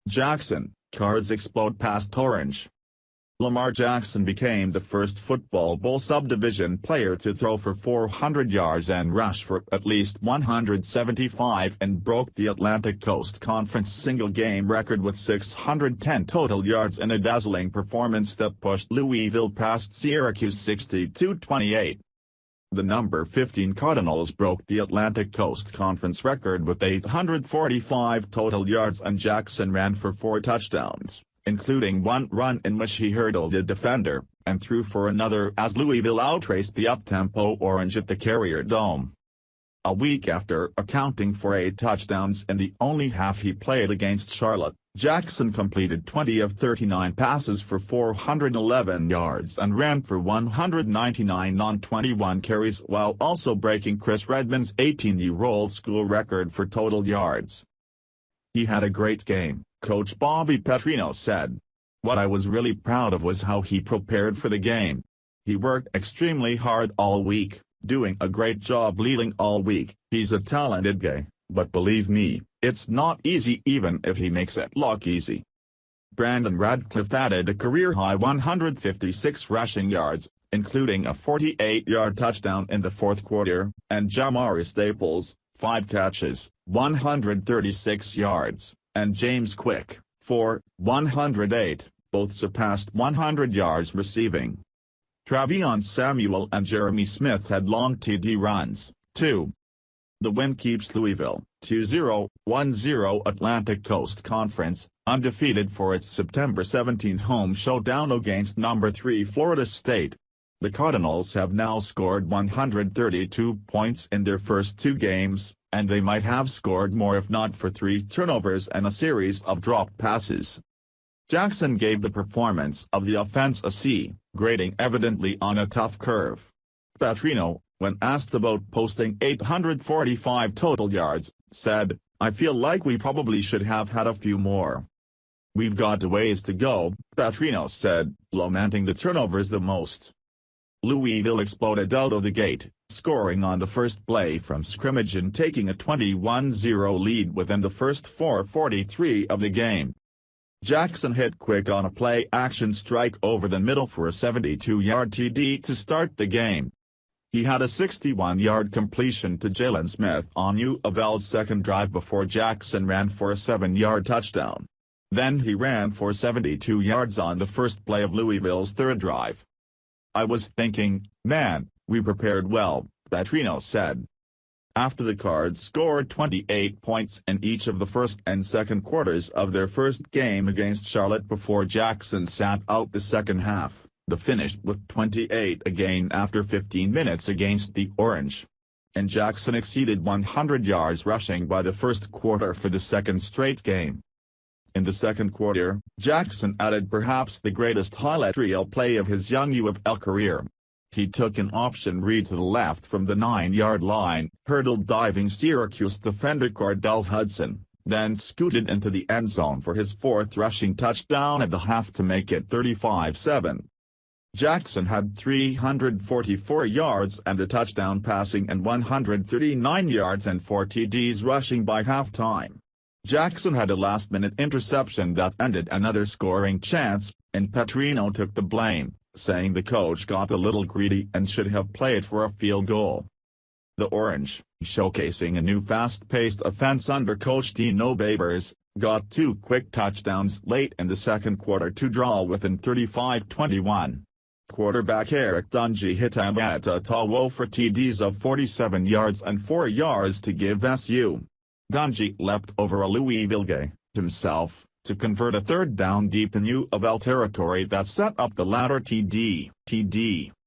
Jackson, Cards explode past Orange. Lamar Jackson became the first Football Bowl Subdivision player to throw for 400 yards and rush for at least 175 and broke the Atlantic Coast Conference single-game record with 610 total yards in a dazzling performance that pushed Louisville past Syracuse 62-28. The number 15 Cardinals broke the Atlantic Coast Conference record with 845 total yards, and Jackson ran for 4 touchdowns, including one run in which he hurdled a defender, and threw for another as Louisville outraced the up-tempo Orange at the Carrier Dome. A week after accounting for 8 touchdowns in the only half he played against Charlotte, Jackson completed 20 of 39 passes for 411 yards and ran for 199 on 21 carries, while also breaking Chris Redman's 18-year-old school record for total yards. "He had a great game," Coach Bobby Petrino said. "What I was really proud of was how he prepared for the game. He worked extremely hard all week, doing a great job leading all week. He's a talented guy, but believe me, it's not easy even if he makes it look easy." Brandon Radcliffe added a career-high 156 rushing yards, including a 48-yard touchdown in the fourth quarter, and Jamari Staples, 5 catches, 136 yards, and James Quick, 108, both surpassed 100 yards receiving. Travion Samuel and Jeremy Smith had long TD runs, too. The win keeps Louisville, 2-0-1-0 Atlantic Coast Conference, undefeated for its September 17 home showdown against number 3 Florida State. The Cardinals have now scored 132 points in their first 2 games, and they might have scored more if not for 3 turnovers and a series of dropped passes. Jackson gave the performance of the offense a C, grading evidently on a tough curve. Petrino, when asked about posting 845 total yards, said, "I feel like we probably should have had a few more. We've got a ways to go," Petrino said, lamenting the turnovers the most. Louisville exploded out of the gate, scoring on the first play from scrimmage and taking a 21-0 lead within the first 4:43 of the game. Jackson hit Quick on a play-action strike over the middle for a 72-yard TD to start the game. He had a 61-yard completion to Jalen Smith on U of L's second drive before Jackson ran for a 7-yard touchdown. Then he ran for 72 yards on the first play of Louisville's third drive. "I was thinking, man, we prepared well," Petrino said. After the Cards scored 28 points in each of the first and second quarters of their first game against Charlotte before Jackson sat out the second half, the finished with 28 again after 15 minutes against the Orange. And Jackson exceeded 100 yards rushing by the first quarter for the second straight game. In the second quarter, Jackson added perhaps the greatest highlight reel play of his young U of L career. He took an option read to the left from the 9-yard line, hurdled diving Syracuse defender Cordell Hudson, then scooted into the end zone for his 4th rushing touchdown at the half to make it 35-7. Jackson had 344 yards and a touchdown passing and 139 yards and 4 TDs rushing by halftime. Jackson had a last-minute interception that ended another scoring chance, and Petrino took the blame, saying the coach got a little greedy and should have played for a field goal. The Orange, showcasing a new fast-paced offense under Coach Dino Babers, got 2 quick touchdowns late in the second quarter to draw within 35-21. Quarterback Eric Dungy hit Amata Tawo for TDs of 47 yards and 4 yards to give SU. Dungy leapt over a Louisville guy, himself, to convert a third down deep in U of L territory that set up the latter TD.